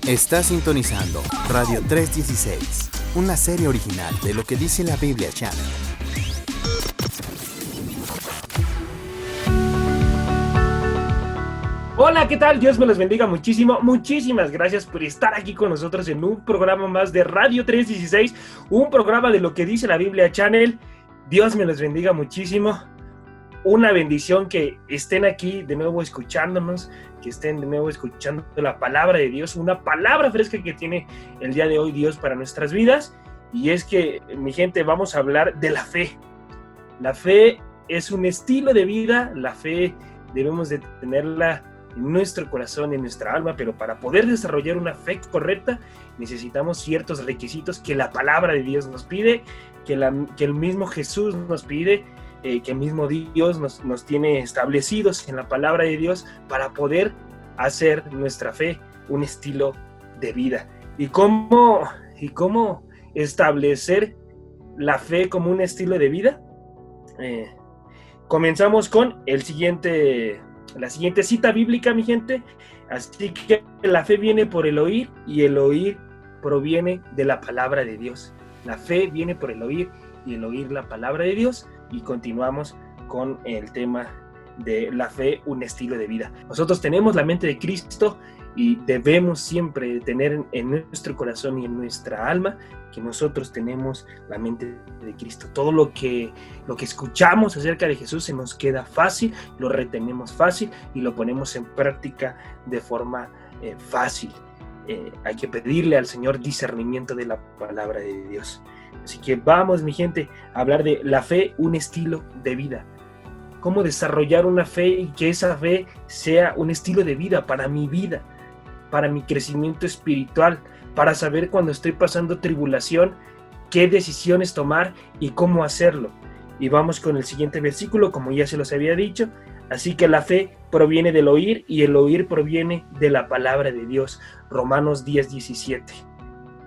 Está sintonizando Radio 316, una serie original de Lo que dice la Biblia Channel. Hola, ¿qué tal? Dios me los bendiga muchísimo. Muchísimas gracias por estar aquí con nosotros en un programa más de Radio 316, un programa de Lo que dice la Biblia Channel. Dios me los bendiga muchísimo. Una bendición que estén aquí de nuevo escuchándonos, que estén de nuevo escuchando la palabra de Dios, una palabra fresca que tiene el día de hoy Dios para nuestras vidas. Y es que, mi gente, vamos a hablar de la fe. La fe es un estilo de vida, la fe debemos de tenerla en nuestro corazón, en nuestra alma, pero para poder desarrollar una fe correcta necesitamos ciertos requisitos que la palabra de Dios nos pide, que el mismo Jesús nos pide, que el mismo Dios nos tiene establecidos en la palabra de Dios para poder hacer nuestra fe un estilo de vida. ¿Y cómo establecer la fe como un estilo de vida? Comenzamos con la siguiente cita bíblica, mi gente. Así que la fe viene por el oír y el oír proviene de la palabra de Dios. La fe viene por el oír y el oír la palabra de Dios. Y continuamos con el tema de la fe, un estilo de vida. Nosotros tenemos la mente de Cristo y debemos siempre tener en nuestro corazón y en nuestra alma que nosotros tenemos la mente de Cristo. Todo lo que escuchamos acerca de Jesús se nos queda fácil, lo retenemos fácil y lo ponemos en práctica de forma fácil. Hay que pedirle al Señor discernimiento de la palabra de Dios. Así que vamos, mi gente, a hablar de la fe, un estilo de vida. Cómo desarrollar una fe y que esa fe sea un estilo de vida, para mi crecimiento espiritual, para saber cuando estoy pasando tribulación, qué decisiones tomar y cómo hacerlo. Y vamos con el siguiente versículo, como ya se los había dicho. Así que la fe proviene del oír y el oír proviene de la palabra de Dios. Romanos 10:17.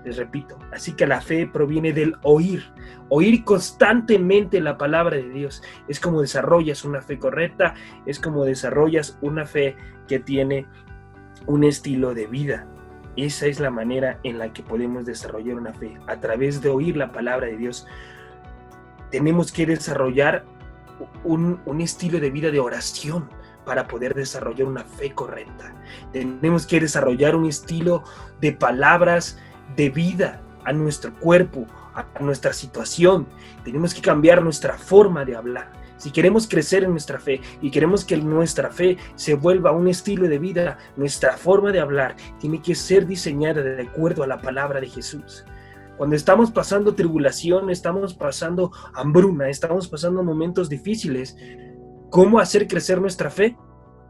Les repito, así que la fe proviene del oír constantemente la palabra de Dios. Es como desarrollas una fe correcta, es como desarrollas una fe que tiene un estilo de vida. Esa es la manera en la que podemos desarrollar una fe, a través de oír la palabra de Dios. Tenemos que desarrollar un estilo de vida de oración para poder desarrollar una fe correcta. Tenemos que desarrollar un estilo de palabras de vida a nuestro cuerpo, a nuestra situación. Tenemos que cambiar nuestra forma de hablar. Si queremos crecer en nuestra fe y queremos que nuestra fe se vuelva un estilo de vida, nuestra forma de hablar tiene que ser diseñada de acuerdo a la palabra de Jesús. Cuando estamos pasando tribulación, estamos pasando hambruna, estamos pasando momentos difíciles, ¿cómo hacer crecer nuestra fe?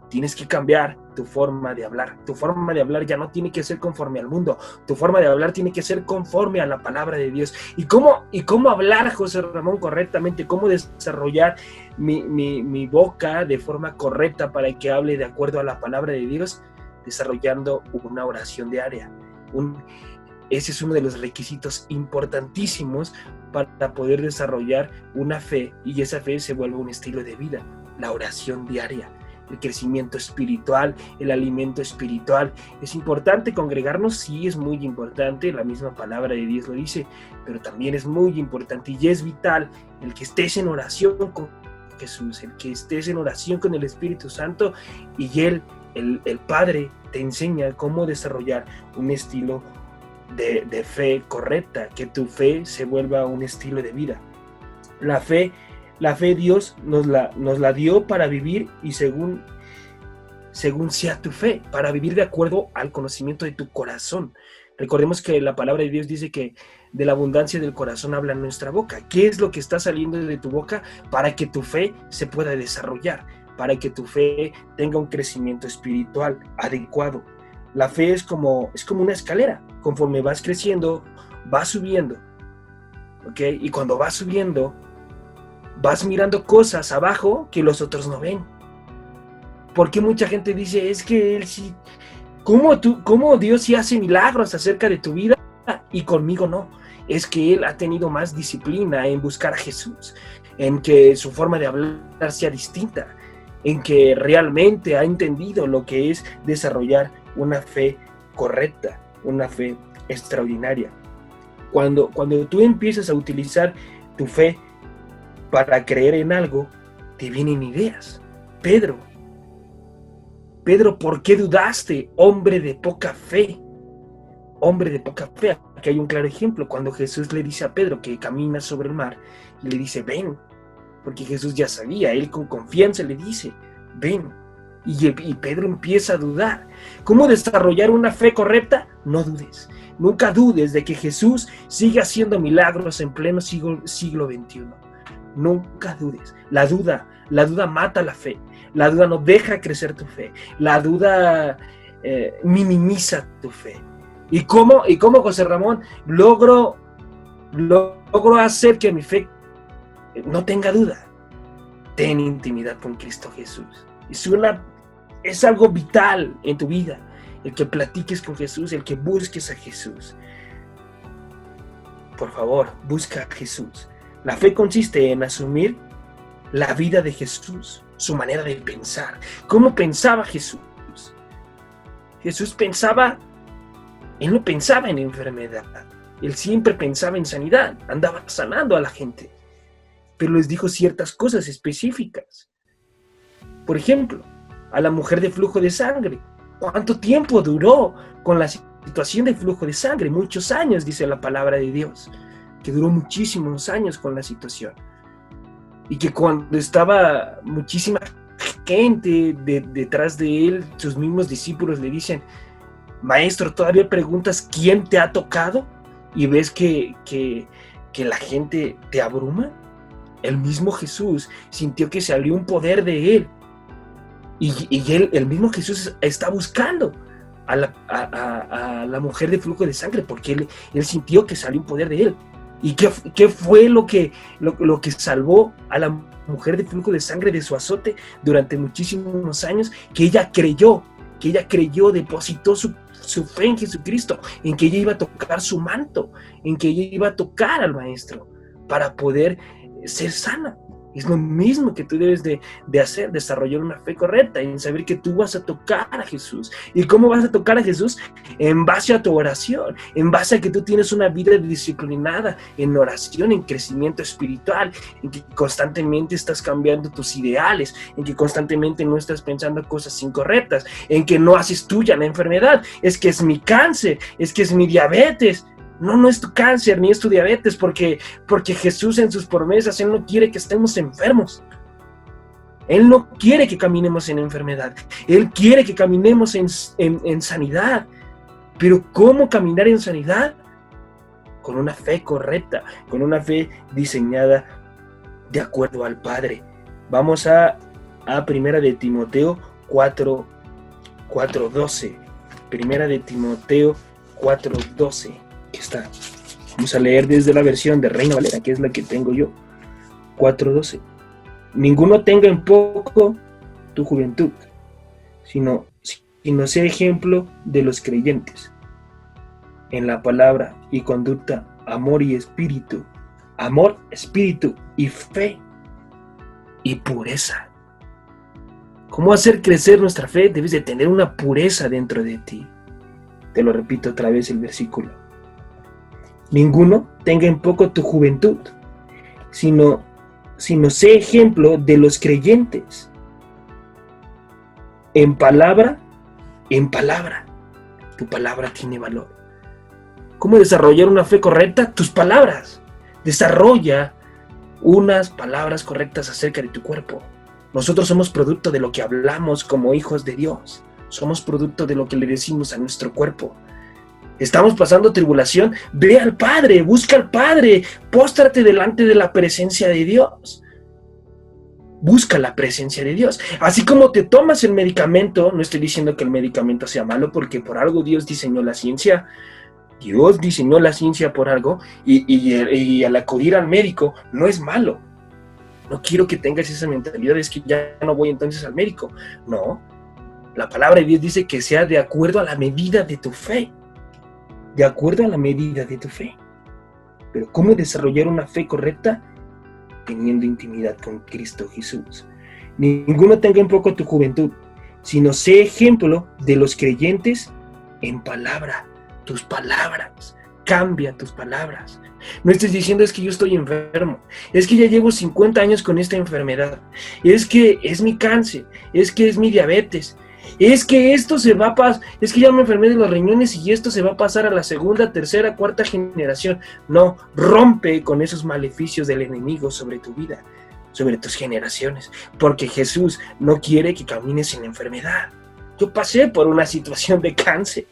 Tienes que cambiar tu forma de hablar. Tu forma de hablar ya no tiene que ser conforme al mundo. Tu forma de hablar tiene que ser conforme a la palabra de Dios. ¿Y cómo hablar, José Ramón, correctamente? ¿Cómo desarrollar mi boca de forma correcta para que hable de acuerdo a la palabra de Dios? Desarrollando una oración diaria. Ese es uno de los requisitos importantísimos para poder desarrollar una fe y esa fe se vuelve un estilo de vida. La oración diaria. El crecimiento espiritual, el alimento espiritual. ¿Es importante congregarnos? Sí, es muy importante, la misma palabra de Dios lo dice, pero también es muy importante y es vital el que estés en oración con Jesús, el que estés en oración con el Espíritu Santo y el Padre te enseña cómo desarrollar un estilo de fe correcta, que tu fe se vuelva un estilo de vida. La fe Dios nos la dio para vivir y según sea tu fe, para vivir de acuerdo al conocimiento de tu corazón. Recordemos que la palabra de Dios dice que de la abundancia del corazón habla nuestra boca. ¿Qué es lo que está saliendo de tu boca para que tu fe se pueda desarrollar? Para que tu fe tenga un crecimiento espiritual adecuado. La fe es como una escalera. Conforme vas creciendo, vas subiendo. ¿Ok? Y cuando vas subiendo, vas mirando cosas abajo que los otros no ven. Porque mucha gente dice, es que él sí, ¿cómo Dios sí hace milagros acerca de tu vida y conmigo no? Es que él ha tenido más disciplina en buscar a Jesús, en que su forma de hablar sea distinta, en que realmente ha entendido lo que es desarrollar una fe correcta. una fe extraordinaria. Cuando tú empiezas a utilizar tu fe para creer en algo, te vienen ideas. Pedro, ¿por qué dudaste, hombre de poca fe? Hombre de poca fe. Aquí hay un claro ejemplo, cuando Jesús le dice a Pedro que camina sobre el mar y le dice, ven, porque Jesús ya sabía, él con confianza le dice, ven, y Pedro empieza a dudar. ¿Cómo desarrollar una fe correcta? No dudes, nunca dudes de que Jesús sigue haciendo milagros en pleno siglo XXI. Nunca dudes. La duda mata la fe, la duda no deja crecer tu fe, la duda minimiza tu fe. ¿Y cómo, José Ramón, logro hacer que mi fe no tenga duda? Ten intimidad con Cristo Jesús. Es algo vital en tu vida, el que platiques con Jesús, el que busques a Jesús. Por favor, busca a Jesús. La fe consiste en asumir la vida de Jesús, su manera de pensar. ¿Cómo pensaba Jesús? Jesús él no pensaba en enfermedad, él siempre pensaba en sanidad, andaba sanando a la gente, pero les dijo ciertas cosas específicas. Por ejemplo, a la mujer de flujo de sangre, ¿cuánto tiempo duró con la situación de flujo de sangre? Muchos años, dice la palabra de Dios, que duró muchísimos años con la situación, y que cuando estaba muchísima gente detrás de él, sus mismos discípulos le dicen, maestro, ¿todavía preguntas quién te ha tocado? Y ves que la gente te abruma. El mismo Jesús sintió que salió un poder de él. Y el mismo Jesús está buscando a la mujer de flujo de sangre, porque él sintió que salió un poder de él. ¿Y qué fue lo que salvó a la mujer de flujo de sangre de su azote durante muchísimos años? Que ella creyó, depositó su fe en Jesucristo, en que ella iba a tocar su manto, en que ella iba a tocar al Maestro para poder ser sana. Es lo mismo que tú debes de hacer, desarrollar una fe correcta, en saber que tú vas a tocar a Jesús. ¿Y cómo vas a tocar a Jesús? En base a tu oración, en base a que tú tienes una vida disciplinada en oración, en crecimiento espiritual, en que constantemente estás cambiando tus ideales, en que constantemente no estás pensando cosas incorrectas, en que no haces tuya la enfermedad. Es que es mi cáncer, es que es mi diabetes. No es tu cáncer ni es tu diabetes, porque Jesús en sus promesas, Él no quiere que estemos enfermos. Él no quiere que caminemos en enfermedad. Él quiere que caminemos en sanidad. Pero ¿cómo caminar en sanidad? Con una fe correcta, con una fe diseñada de acuerdo al Padre. Vamos a Primera de Timoteo 4:12. Primera de Timoteo 4:12. Aquí está. Vamos a leer desde la versión de Reina Valera, que es la que tengo yo. 4:12. Ninguno tenga en poco tu juventud, sino sea ejemplo de los creyentes en la palabra y conducta, amor, espíritu y fe y pureza. ¿Cómo hacer crecer nuestra fe? Debes de tener una pureza dentro de ti. Te lo repito otra vez el versículo. Ninguno tenga en poco tu juventud, sino sé ejemplo de los creyentes. En palabra. Tu palabra tiene valor. ¿Cómo desarrollar una fe correcta? Tus palabras. Desarrolla unas palabras correctas acerca de tu cuerpo. Nosotros somos producto de lo que hablamos como hijos de Dios. Somos producto de lo que le decimos a nuestro cuerpo. Estamos pasando tribulación, ve al Padre, busca al Padre, póstrate delante de la presencia de Dios. Busca la presencia de Dios. Así como te tomas el medicamento, no estoy diciendo que el medicamento sea malo, porque por algo Dios diseñó la ciencia. Dios diseñó la ciencia por algo, y al acudir al médico no es malo. No quiero que tengas esa mentalidad, es que ya no voy entonces al médico. No, la palabra de Dios dice que sea de acuerdo a la medida de tu fe. De acuerdo a la medida de tu fe. Pero ¿cómo desarrollar una fe correcta? Teniendo intimidad con Cristo Jesús. Ninguno tenga en poco tu juventud, sino sé ejemplo de los creyentes en palabra. tus palabras. Cambia tus palabras. No estés diciendo es que yo estoy enfermo, es que ya llevo 50 años con esta enfermedad, es que es mi cáncer, es que es mi diabetes, es que esto se va a pasar, es que ya me enfermé de los riñones y esto se va a pasar a la segunda, tercera, cuarta generación. No, rompe con esos maleficios del enemigo sobre tu vida, sobre tus generaciones, porque Jesús no quiere que camines en enfermedad. Yo pasé por una situación de cáncer,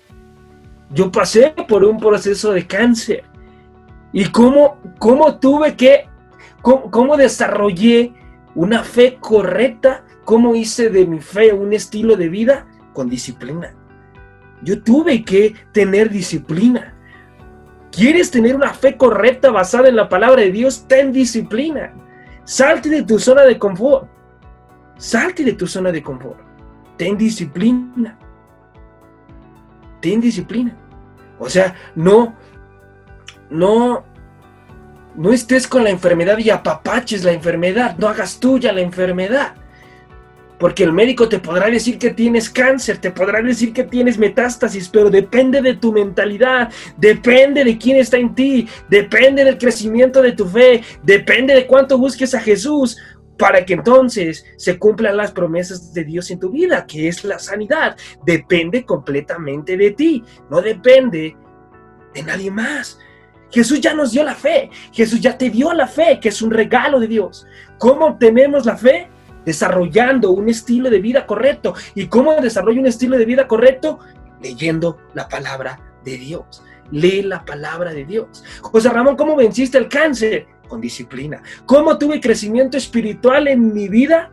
yo pasé por un proceso de cáncer. Y cómo desarrollé una fe correcta, cómo hice de mi fe un estilo de vida con disciplina. Yo tuve que tener disciplina. ¿Quieres tener una fe correcta basada en la palabra de Dios? Ten disciplina. Salte de tu zona de confort. Salte de tu zona de confort. Ten disciplina. Ten disciplina. O sea, no estés con la enfermedad y apapaches la enfermedad, no hagas tuya la enfermedad. Porque el médico te podrá decir que tienes cáncer, te podrá decir que tienes metástasis, pero depende de tu mentalidad, depende de quién está en ti, depende del crecimiento de tu fe, depende de cuánto busques a Jesús, para que entonces se cumplan las promesas de Dios en tu vida, que es la sanidad. Depende completamente de ti, no depende de nadie más. Jesús ya nos dio la fe, Jesús ya te dio la fe, que es un regalo de Dios. ¿Cómo obtenemos la fe? Desarrollando un estilo de vida correcto. ¿Y cómo desarrollo un estilo de vida correcto? Leyendo la palabra de Dios. Lee la palabra de Dios. José Ramón, ¿cómo venciste el cáncer? Con disciplina. ¿Cómo tuve crecimiento espiritual en mi vida?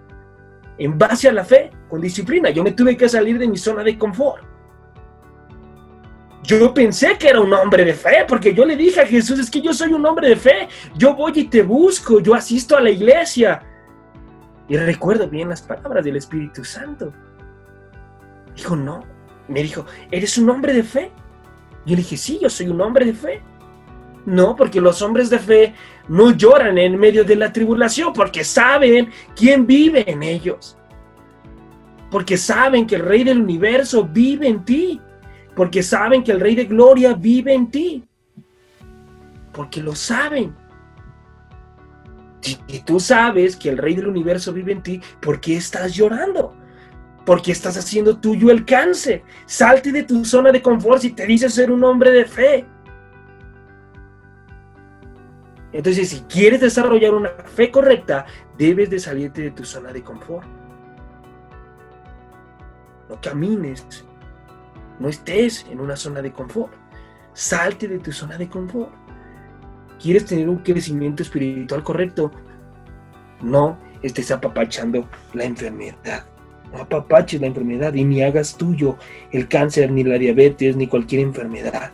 En base a la fe, con disciplina. Yo me tuve que salir de mi zona de confort. Yo pensé que era un hombre de fe, porque yo le dije a Jesús, es que yo soy un hombre de fe, yo voy y te busco, yo asisto a la iglesia. Y recuerdo bien las palabras del Espíritu Santo. Dijo, no, me dijo, ¿eres un hombre de fe? Yo le dije, sí, yo soy un hombre de fe. No, porque los hombres de fe no lloran en medio de la tribulación, porque saben quién vive en ellos. Porque saben que el Rey del Universo vive en ti. Porque saben que el Rey de Gloria vive en ti. Porque lo saben. Si tú sabes que el Rey del Universo vive en ti, ¿por qué estás llorando? ¿Por qué estás haciendo tuyo el cáncer? Salte de tu zona de confort si te dices ser un hombre de fe. Entonces, si quieres desarrollar una fe correcta, debes de salirte de tu zona de confort. No camines. No estés en una zona de confort. Salte de tu zona de confort. ¿Quieres tener un crecimiento espiritual correcto? No estés apapachando la enfermedad. No apapaches la enfermedad y ni hagas tuyo el cáncer, ni la diabetes, ni cualquier enfermedad.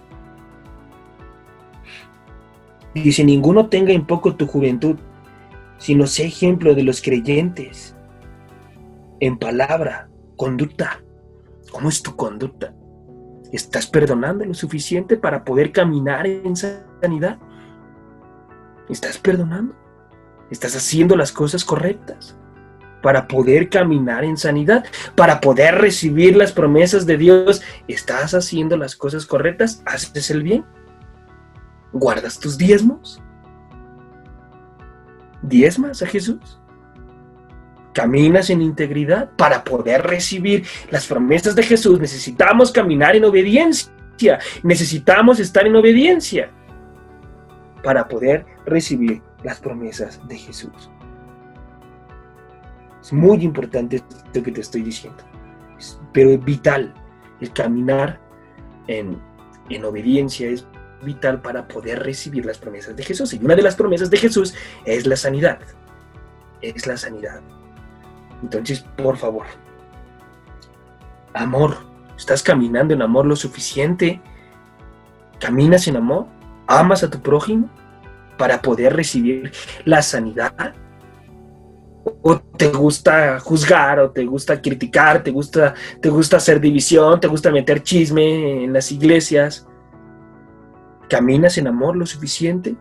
Dice, ninguno tenga en poco tu juventud, sino sé ejemplo de los creyentes en palabra, conducta. ¿Cómo es tu conducta? ¿Estás perdonando lo suficiente para poder caminar en sanidad? ¿Estás perdonando? ¿Estás haciendo las cosas correctas para poder caminar en sanidad? Para poder recibir las promesas de Dios. ¿Estás haciendo las cosas correctas? ¿Haces el bien? ¿Guardas tus diezmos? ¿Diezmas a Jesús? ¿Caminas en integridad? Para poder recibir las promesas de Jesús necesitamos caminar en obediencia. Necesitamos estar en obediencia para poder recibir las promesas de Jesús. Es muy importante esto que te estoy diciendo, pero es vital. El caminar en obediencia es vital para poder recibir las promesas de Jesús. Y una de las promesas de Jesús es la sanidad. Es la sanidad. Entonces, por favor, amor. ¿Estás caminando en amor lo suficiente? ¿Caminas en amor? ¿Amas a tu prójimo para poder recibir la sanidad? ¿O te gusta juzgar, o te gusta criticar, te gusta hacer división, te gusta meter chisme en las iglesias? ¿Caminas en amor lo suficiente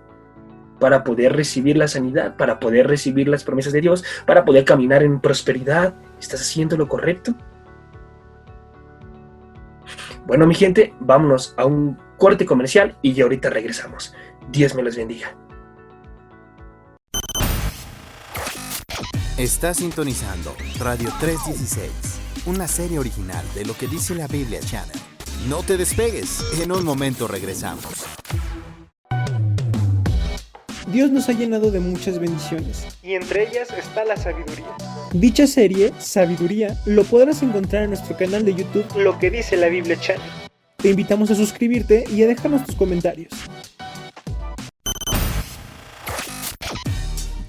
para poder recibir la sanidad, para poder recibir las promesas de Dios, para poder caminar en prosperidad? ¿Estás haciendo lo correcto? Bueno, mi gente, vámonos a un corte comercial y ya ahorita regresamos. Dios me los bendiga. Está sintonizando Radio 316, una serie original de Lo que dice la Biblia Channel. No te despegues, en un momento regresamos. Dios nos ha llenado de muchas bendiciones, y entre ellas está la sabiduría. Dicha serie, Sabiduría, lo podrás encontrar en nuestro canal de YouTube, Lo que dice la Biblia Channel. Te invitamos a suscribirte y a dejarnos tus comentarios.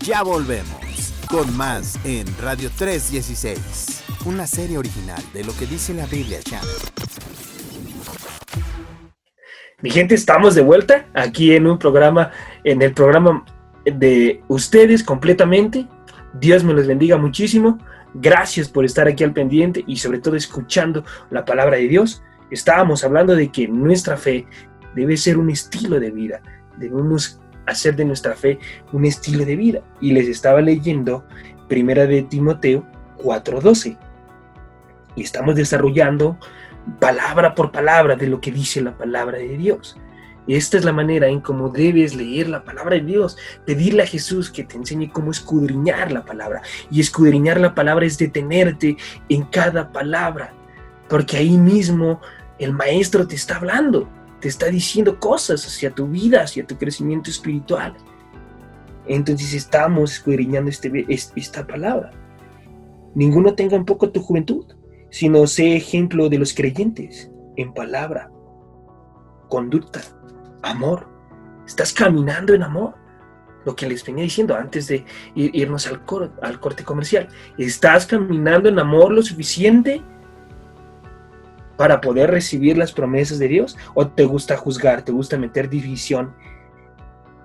Ya volvemos con más en Radio 316, una serie original de Lo que dice la Biblia Channel. Mi gente, estamos de vuelta aquí en el programa de ustedes completamente. Dios me los bendiga muchísimo. Gracias por estar aquí al pendiente y sobre todo escuchando la palabra de Dios. Estábamos hablando de que nuestra fe debe ser un estilo de vida. Debemos hacer de nuestra fe un estilo de vida. Y les estaba leyendo 1 de Timoteo 4:12. Y estamos desarrollando palabra por palabra de lo que dice la palabra de Dios. Esta es la manera en cómo debes leer la palabra de Dios, pedirle a Jesús que te enseñe cómo escudriñar la palabra. Y escudriñar la palabra es detenerte en cada palabra, porque ahí mismo el maestro te está hablando, te está diciendo cosas hacia tu vida, hacia tu crecimiento espiritual. Entonces estamos escudriñando esta palabra. Ninguno tenga un poco tu juventud, sino sé ejemplo de los creyentes en palabra, conducta, amor. Estás caminando en amor. Lo que les venía diciendo antes de irnos al corte comercial. ¿Estás caminando en amor lo suficiente para poder recibir las promesas de Dios? ¿O te gusta juzgar, te gusta meter división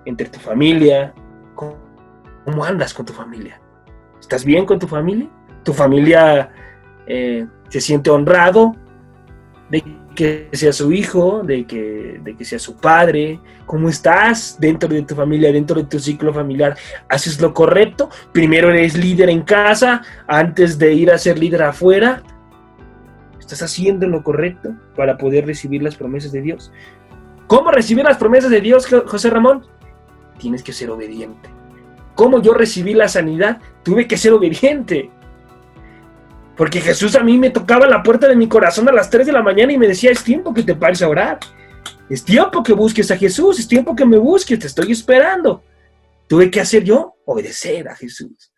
entre tu familia? ¿Cómo andas con tu familia? ¿Estás bien con tu familia? ¿Tu familia se siente honrado de que sea su hijo, de que sea su padre? ¿Cómo estás dentro de tu familia, dentro de tu ciclo familiar? ¿Haces lo correcto? ¿Primero eres líder en casa antes de ir a ser líder afuera? ¿Estás haciendo lo correcto para poder recibir las promesas de Dios? ¿Cómo recibir las promesas de Dios, José Ramón? Tienes que ser obediente. ¿Cómo yo recibí la sanidad? Tuve que ser obediente. Porque Jesús a mí me tocaba la puerta de mi corazón a las 3 de la mañana y me decía: es tiempo que te pares a orar. Es tiempo que busques a Jesús. Es tiempo que me busques. Te estoy esperando. Tuve que hacer yo obedecer a Jesús.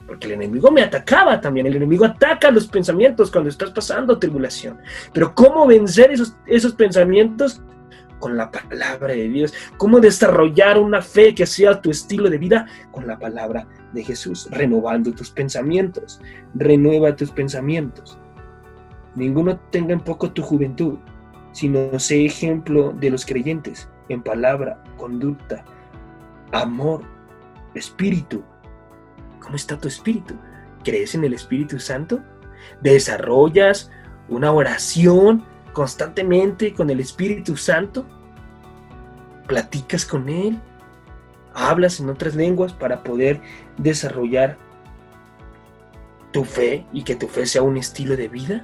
Porque el enemigo me atacaba también. El enemigo ataca los pensamientos cuando estás pasando tribulación. Pero ¿cómo vencer esos pensamientos? Con la palabra de Dios. ¿Cómo desarrollar una fe que sea tu estilo de vida? Con la palabra de Jesús, renovando tus pensamientos. Renueva tus pensamientos. Ninguno tenga en poco tu juventud, sino sé ejemplo de los creyentes en palabra, conducta, amor, espíritu. ¿Cómo está tu espíritu? ¿Crees en el Espíritu Santo? ¿Desarrollas una oración constantemente con el Espíritu Santo? ¿Platicas con Él? ¿Hablas en otras lenguas para poder desarrollar tu fe y que tu fe sea un estilo de vida?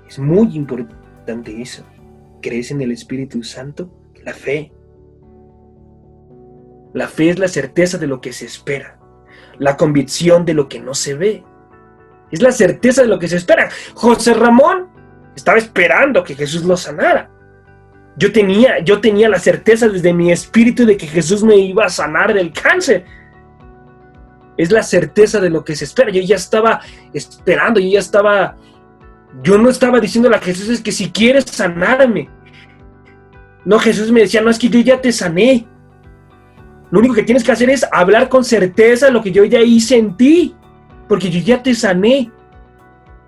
Es muy importante eso. ¿Crees en el Espíritu Santo? La fe. La fe es la certeza de lo que se espera, la convicción de lo que no se ve. Es la certeza de lo que se espera. José Ramón estaba esperando que Jesús lo sanara. Yo tenía la certeza desde mi espíritu de que Jesús me iba a sanar del cáncer. Es la certeza de lo que se espera. Yo ya estaba esperando, yo no estaba diciéndole a Jesús: es que si quieres sanarme. No, Jesús me decía: no, es que yo ya te sané. Lo único que tienes que hacer es hablar con certeza lo que yo ya hice en ti, porque yo ya te sané.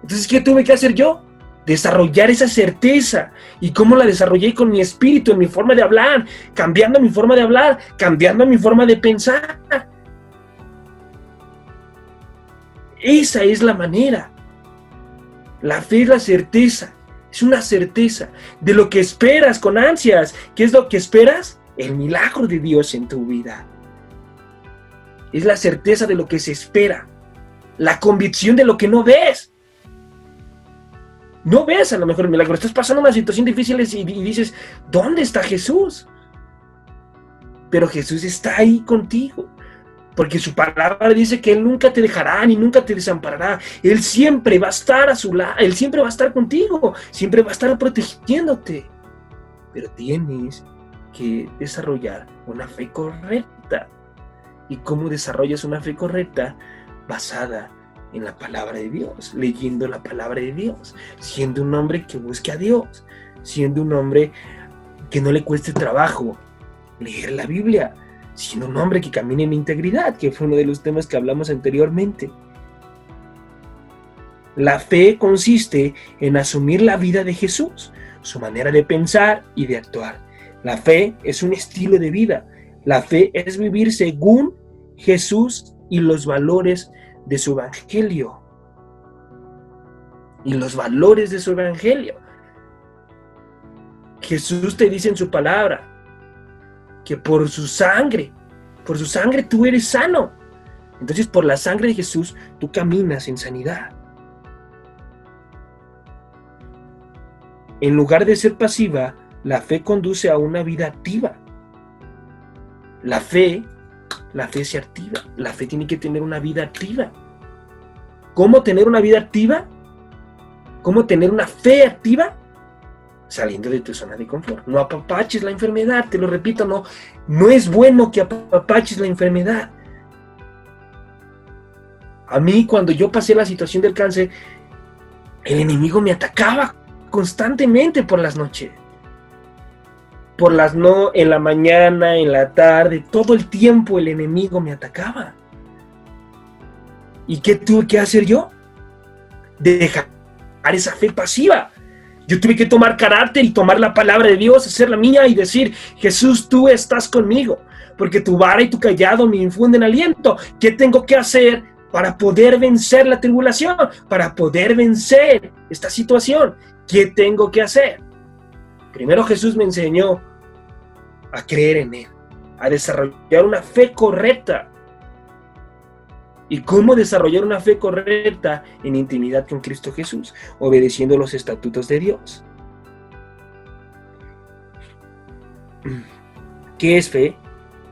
Entonces, ¿qué tuve que hacer yo? Desarrollar esa certeza. ¿Y cómo la desarrollé? Con mi espíritu, en mi forma de hablar, cambiando mi forma de hablar, cambiando mi forma de pensar. Esa es la manera. La fe es la certeza. Es una certeza de lo que esperas con ansias. ¿Qué es lo que esperas? El milagro de Dios en tu vida. Es la certeza de lo que se espera. La convicción de lo que no ves. no ves a lo mejor el milagro, estás pasando una situación difícil y dices, ¿dónde está Jesús? Pero Jesús está ahí contigo, porque su palabra dice que Él nunca te dejará ni nunca te desamparará. Él siempre va a estar a su lado, Él siempre va a estar contigo, siempre va a estar protegiéndote. Pero tienes que desarrollar una fe correcta. ¿Y cómo desarrollas una fe correcta? Basada en la palabra de Dios, leyendo la palabra de Dios, siendo un hombre que busque a Dios, siendo un hombre que no le cueste trabajo leer la Biblia, siendo un hombre que camine en integridad, que fue uno de los temas que hablamos anteriormente. La fe consiste en asumir la vida de Jesús, su manera de pensar y de actuar. La fe es un estilo de vida. La fe es vivir según Jesús y los valores de su evangelio. Y los valores de su evangelio. Jesús te dice en su palabra que por su sangre tú eres sano. Entonces, por la sangre de Jesús, tú caminas en sanidad. En lugar de ser pasiva, la fe conduce a una vida activa. La fe se activa. La fe tiene que tener una vida activa. ¿Cómo tener una vida activa? ¿Cómo tener una fe activa? Saliendo de tu zona de confort. No apapaches la enfermedad, te lo repito, no es bueno que apapaches la enfermedad. A mí, cuando yo pasé la situación del cáncer, el enemigo me atacaba constantemente por las noches. En la mañana, en la tarde, todo el tiempo el enemigo me atacaba. ¿Y qué tuve que hacer yo? Dejar esa fe pasiva. Yo tuve que tomar carácter y tomar la palabra de Dios, hacerla mía y decir, Jesús, tú estás conmigo, porque tu vara y tu callado me infunden aliento. ¿Qué tengo que hacer para poder vencer la tribulación? Para poder vencer esta situación. ¿Qué tengo que hacer? Primero Jesús me enseñó a creer en Él, a desarrollar una fe correcta. ¿Y cómo desarrollar una fe correcta? En intimidad con Cristo Jesús, obedeciendo los estatutos de Dios. ¿Qué es fe?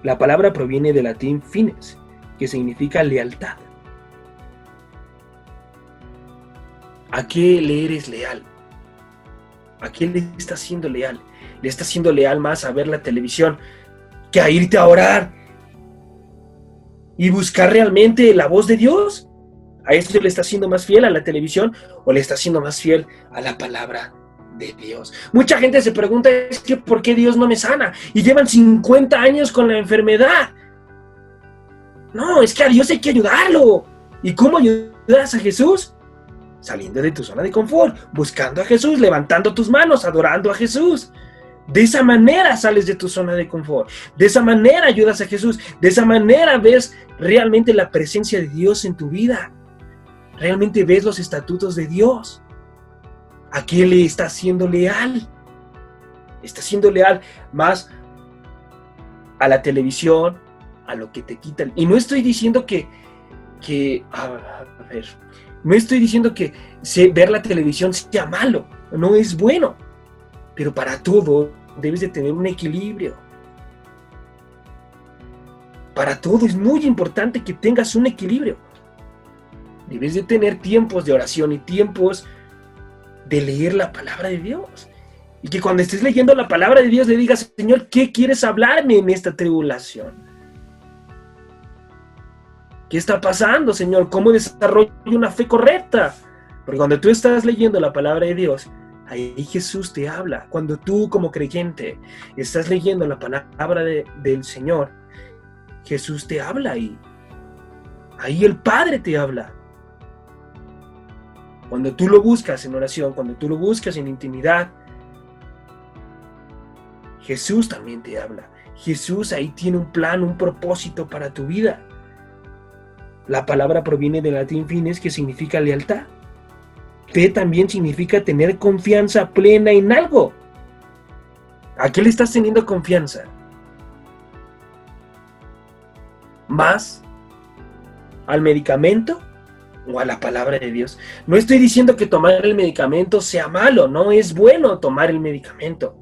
La palabra proviene del latín fines, que significa lealtad. ¿A qué le eres leal? ¿A qué le estás siendo leal? ¿Le estás siendo leal más a ver la televisión que a irte a orar y buscar realmente la voz de Dios? ¿A eso le estás siendo más fiel a la televisión o le estás siendo más fiel a la palabra de Dios? Mucha gente se pregunta, es que ¿por qué Dios no me sana? Y llevan 50 años con la enfermedad. No, es que a Dios hay que ayudarlo. ¿Y cómo ayudas a Jesús? Saliendo de tu zona de confort, buscando a Jesús, levantando tus manos, adorando a Jesús. De esa manera sales de tu zona de confort. De esa manera ayudas a Jesús. De esa manera ves realmente la presencia de Dios en tu vida. Realmente ves los estatutos de Dios. ¿A qué le estás siendo leal? Estás siendo leal más a la televisión, a lo que te quitan. Y no estoy diciendo no estoy diciendo que ver la televisión sea malo. No es bueno. Pero para todo debes de tener un equilibrio. Para todo es muy importante que tengas un equilibrio. Debes de tener tiempos de oración y tiempos de leer la palabra de Dios. Y que cuando estés leyendo la palabra de Dios le digas, Señor, ¿qué quieres hablarme en esta tribulación? ¿Qué está pasando, Señor? ¿Cómo desarrollo una fe correcta? Porque cuando tú estás leyendo la palabra de Dios, ahí Jesús te habla. Cuando tú como creyente estás leyendo la palabra del Señor, Jesús te habla ahí. Ahí el Padre te habla. Cuando tú lo buscas en oración, cuando tú lo buscas en intimidad, Jesús también te habla. Jesús ahí tiene un plan, un propósito para tu vida. La palabra proviene del latín fines, que significa lealtad. Fe también significa tener confianza plena en algo. ¿A qué le estás teniendo confianza? ¿Más al medicamento o a la palabra de Dios. No estoy diciendo que tomar el medicamento sea malo, no es bueno tomar el medicamento.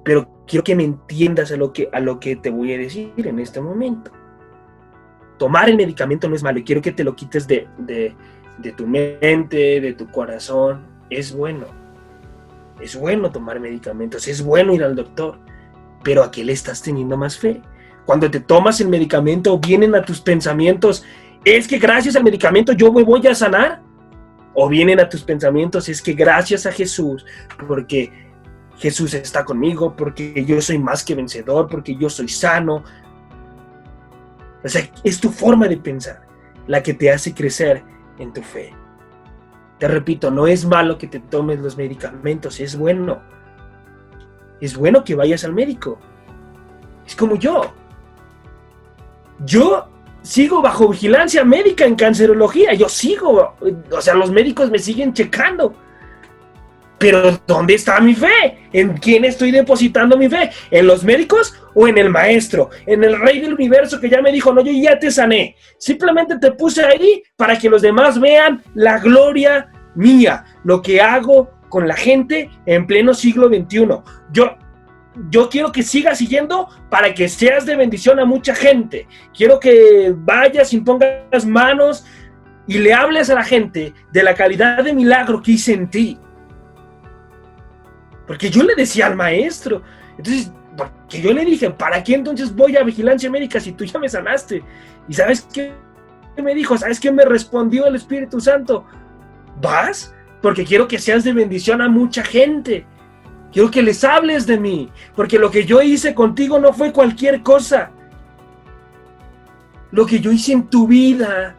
Pero quiero que me entiendas a lo que te voy a decir en este momento. Tomar el medicamento no es malo y quiero que te lo quites de tu mente, de tu corazón. Es bueno. Es bueno tomar medicamentos, es bueno ir al doctor. Pero ¿a qué le estás teniendo más fe? Cuando te tomas el medicamento, vienen a tus pensamientos, ¿es que gracias al medicamento yo me voy a sanar? O vienen a tus pensamientos, es que gracias a Jesús, porque Jesús está conmigo, porque yo soy más que vencedor, porque yo soy sano. O sea, es tu forma de pensar la que te hace crecer en tu fe. Te repito, no es malo que te tomes los medicamentos, es bueno. Es bueno que vayas al médico. Es como yo. Yo sigo bajo vigilancia médica en cancerología. Yo sigo, o sea, los médicos me siguen checando. Pero ¿dónde está mi fe? ¿En quién estoy depositando mi fe? ¿En los médicos o en el maestro? ¿En el rey del universo que ya me dijo, no, yo ya te sané? Simplemente te puse ahí para que los demás vean la gloria mía, lo que hago con la gente en pleno siglo XXI. Yo quiero que sigas siguiendo para que seas de bendición a mucha gente. Quiero que vayas y pongas manos y le hables a la gente de la calidad de milagro que hice en ti. Porque yo le decía al maestro, entonces, porque yo le dije, ¿para qué entonces voy a vigilancia médica si tú ya me sanaste? ¿Y sabes qué me dijo? ¿Sabes qué me respondió el Espíritu Santo? ¿Vas? Porque quiero que seas de bendición a mucha gente. Quiero que les hables de mí, porque lo que yo hice contigo no fue cualquier cosa. Lo que yo hice en tu vida,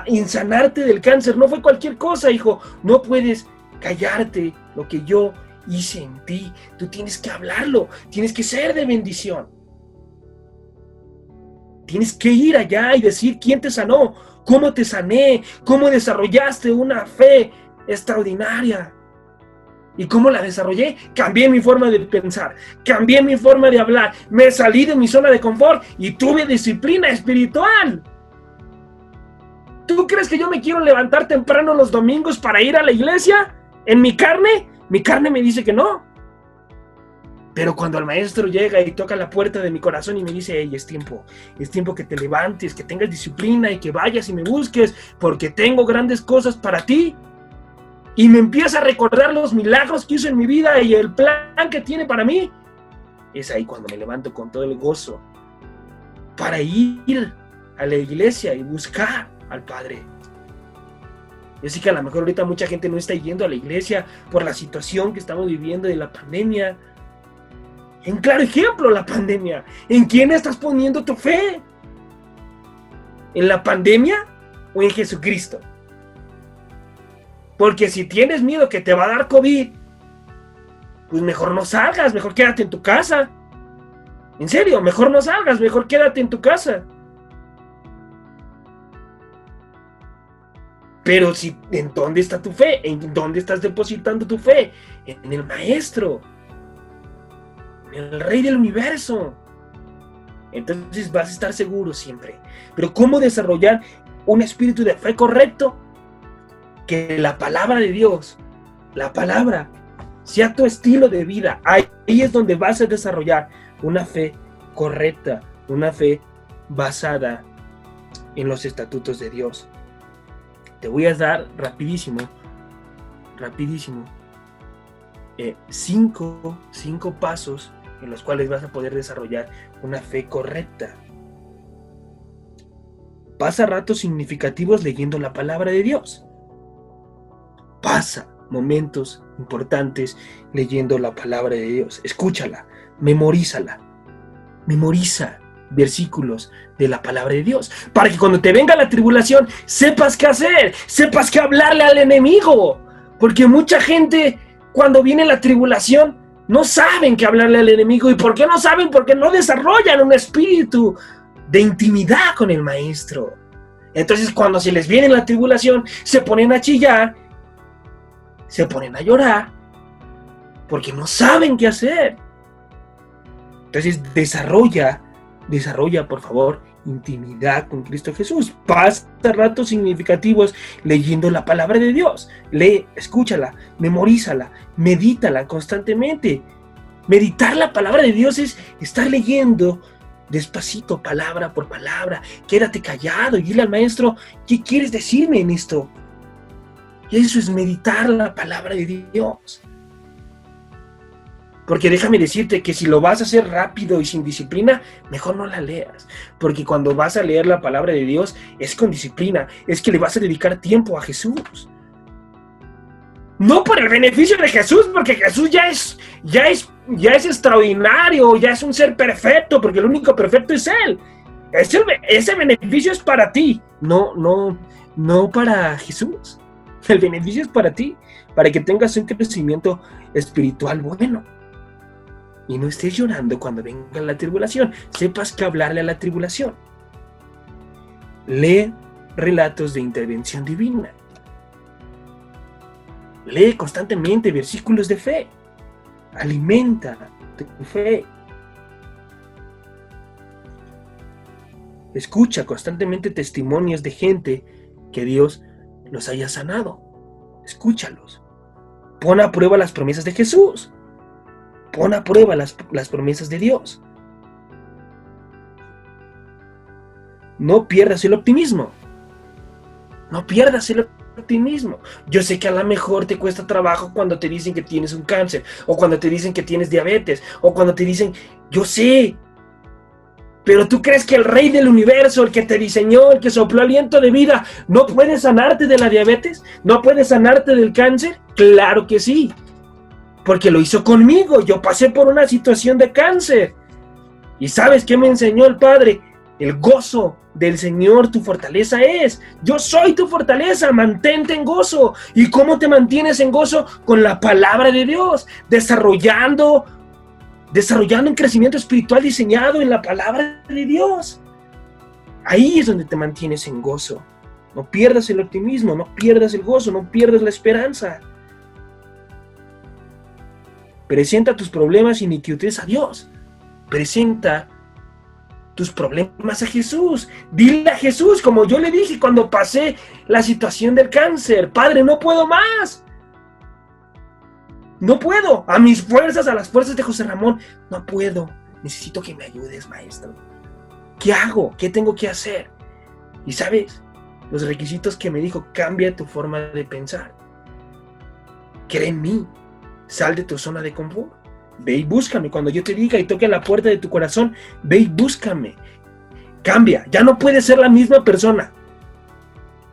en sanarte del cáncer, no fue cualquier cosa, hijo. No puedes callarte lo que yo hice en ti. Tú tienes que hablarlo, tienes que ser de bendición. Tienes que ir allá y decir quién te sanó, cómo te sané, cómo desarrollaste una fe extraordinaria. ¿Y cómo la desarrollé? Cambié mi forma de pensar, cambié mi forma de hablar, me salí de mi zona de confort y tuve disciplina espiritual. ¿Tú crees que yo me quiero levantar temprano los domingos para ir a la iglesia? ¿En mi carne? Mi carne me dice que no. Pero cuando el maestro llega y toca la puerta de mi corazón y me dice, hey, es tiempo que te levantes, que tengas disciplina y que vayas y me busques, porque tengo grandes cosas para ti. Y me empieza a recordar los milagros que hizo en mi vida y el plan que tiene para mí. Es ahí cuando me levanto con todo el gozo para ir a la iglesia y buscar al Padre. Yo sé que a lo mejor ahorita mucha gente no está yendo a la iglesia por la situación que estamos viviendo de la pandemia. En claro ejemplo, la pandemia. ¿En quién estás poniendo tu fe? ¿En la pandemia o en Jesucristo? Porque si tienes miedo que te va a dar COVID, pues mejor no salgas, mejor quédate en tu casa. En serio, mejor no salgas, mejor quédate en tu casa. Pero si, ¿en dónde está tu fe? ¿En dónde estás depositando tu fe? En el Maestro, en el Rey del Universo. Entonces vas a estar seguro siempre. Pero ¿cómo desarrollar un espíritu de fe correcto? Que la palabra de Dios, la palabra, sea tu estilo de vida. Ahí es donde vas a desarrollar una fe correcta, una fe basada en los estatutos de Dios. Te voy a dar rapidísimo, cinco pasos en los cuales vas a poder desarrollar una fe correcta. Pasa ratos significativos leyendo la palabra de Dios. Pasa momentos importantes leyendo la palabra de Dios. Escúchala, memorízala. Memoriza versículos de la palabra de Dios para que cuando te venga la tribulación sepas qué hacer, sepas qué hablarle al enemigo. Porque mucha gente cuando viene la tribulación no saben qué hablarle al enemigo. ¿Y por qué no saben? Porque no desarrollan un espíritu de intimidad con el Maestro. Entonces cuando se les viene la tribulación se ponen a chillar, se ponen a llorar porque no saben qué hacer. Entonces desarrolla por favor intimidad con Cristo Jesús. Pasa ratos significativos leyendo la palabra de Dios. Lee, escúchala, memorízala, medítala constantemente. Meditar la palabra de Dios es estar leyendo despacito, palabra por palabra. Quédate callado y dile al maestro, ¿qué quieres decirme en esto? Y eso es meditar la palabra de Dios. Porque déjame decirte que si lo vas a hacer rápido y sin disciplina, mejor no la leas. Porque cuando vas a leer la palabra de Dios, es con disciplina. Es que le vas a dedicar tiempo a Jesús. No por el beneficio de Jesús, porque Jesús ya es extraordinario, ya es un ser perfecto, porque el único perfecto es Él. Ese beneficio es para ti, no para Jesús. El beneficio es para ti, para que tengas un crecimiento espiritual bueno. Y no estés llorando cuando venga la tribulación. Sepas que hablarle a la tribulación. Lee relatos de intervención divina. Lee constantemente versículos de fe. Alimenta tu fe. Escucha constantemente testimonios de gente que Dios los haya sanado. Escúchalos. Pon a prueba las promesas de Jesús. Pon a prueba las promesas de Dios. No pierdas el optimismo. No pierdas el optimismo. Yo sé que a lo mejor te cuesta trabajo cuando te dicen que tienes un cáncer, o cuando te dicen que tienes diabetes, o cuando te dicen, yo sé. Pero tú crees que el Rey del universo, el que te diseñó, el que sopló aliento de vida, ¿no puede sanarte de la diabetes? ¿No puede sanarte del cáncer? Claro que sí. Porque lo hizo conmigo. Yo pasé por una situación de cáncer. ¿Y sabes qué me enseñó el Padre? El gozo del Señor, tu fortaleza es. Yo soy tu fortaleza, mantente en gozo. ¿Y cómo te mantienes en gozo? Con la palabra de Dios, desarrollando un crecimiento espiritual diseñado en la palabra de Dios. Ahí es donde te mantienes en gozo. No pierdas el optimismo, no pierdas el gozo, no pierdas la esperanza. Presenta tus problemas y iniquidades a Dios. Presenta tus problemas a Jesús. Dile a Jesús, como yo le dije cuando pasé la situación del cáncer: Padre, no puedo más. No puedo. A mis fuerzas, a las fuerzas de José Ramón, no puedo. Necesito que me ayudes, maestro. ¿Qué hago? ¿Qué tengo que hacer? Y sabes, los requisitos que me dijo: cambia tu forma de pensar. Cree en mí. Sal de tu zona de confort. Ve y búscame. Cuando yo te diga y toque a la puerta de tu corazón, ve y búscame. Cambia. Ya no puedes ser la misma persona.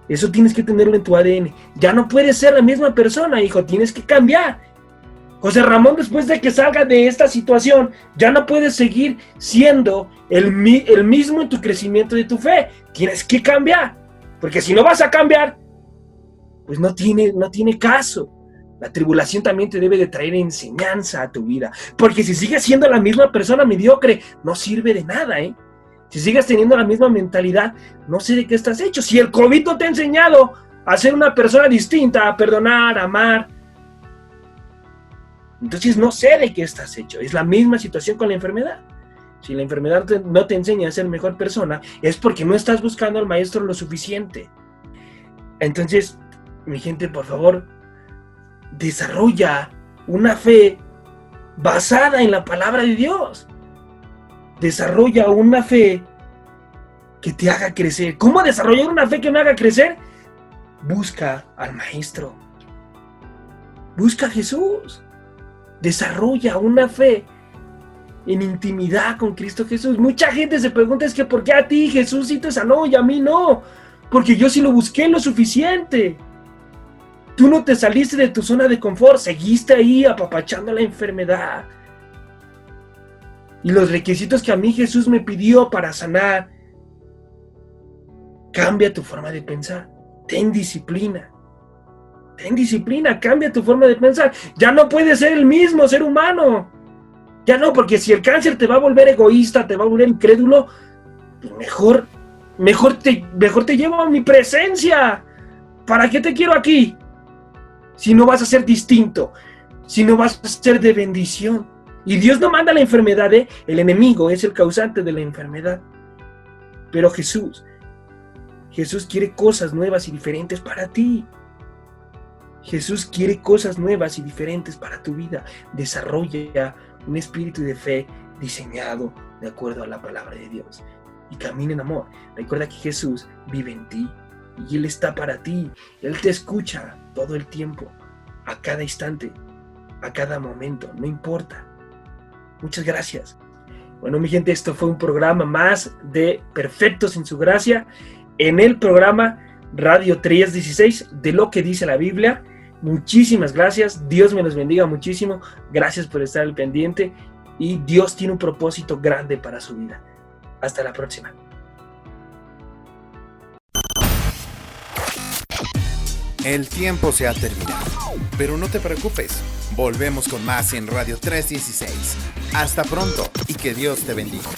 Eso tienes que tenerlo en tu ADN. Ya no puedes ser la misma persona, hijo. Tienes que cambiar. José Ramón, después de que salga de esta situación, ya no puedes seguir siendo el mismo en tu crecimiento de tu fe. Tienes que cambiar. Porque si no vas a cambiar, pues no tiene caso. La tribulación también te debe de traer enseñanza a tu vida. Porque si sigues siendo la misma persona mediocre, no sirve de nada, ¿eh? Si sigues teniendo la misma mentalidad, no sé de qué estás hecho. Si el COVID no te ha enseñado a ser una persona distinta, a perdonar, a amar, entonces no sé de qué estás hecho. Es la misma situación con la enfermedad. Si la enfermedad no te enseña a ser mejor persona, es porque no estás buscando al maestro lo suficiente. Entonces, mi gente, por favor, desarrolla una fe basada en la palabra de Dios. Desarrolla una fe que te haga crecer. ¿Cómo desarrollar una fe que me haga crecer? Busca al maestro. Busca a Jesús. Desarrolla una fe en intimidad con Cristo Jesús. Mucha gente se pregunta, es que ¿por qué a ti Jesús sí te sanó y a mí no? Porque yo sí lo busqué lo suficiente. Tú no te saliste de tu zona de confort, seguiste ahí apapachando la enfermedad. Y los requisitos que a mí Jesús me pidió para sanar: cambia tu forma de pensar, ten disciplina. Ten disciplina, cambia tu forma de pensar. Ya no puedes ser el mismo ser humano. Ya no, porque si el cáncer te va a volver egoísta, te va a volver incrédulo, pues mejor te llevo a mi presencia. ¿Para qué te quiero aquí? Si no vas a ser distinto, si no vas a ser de bendición. Y Dios no manda la enfermedad, ¿eh? El enemigo es el causante de la enfermedad. Pero Jesús quiere cosas nuevas y diferentes para ti. Jesús quiere cosas nuevas y diferentes para tu vida. Desarrolla un espíritu de fe diseñado de acuerdo a la palabra de Dios. Y camina en amor. Recuerda que Jesús vive en ti. Y Él está para ti. Él te escucha todo el tiempo. A cada instante. A cada momento. No importa. Muchas gracias. Bueno, mi gente, esto fue un programa más de Perfectos en su Gracia. En el programa Radio 316 de lo que dice la Biblia. Muchísimas gracias. Dios me los bendiga muchísimo. Gracias por estar al pendiente. Y Dios tiene un propósito grande para su vida. Hasta la próxima. El tiempo se ha terminado, pero no te preocupes, volvemos con más en Radio 316. Hasta pronto y que Dios te bendiga.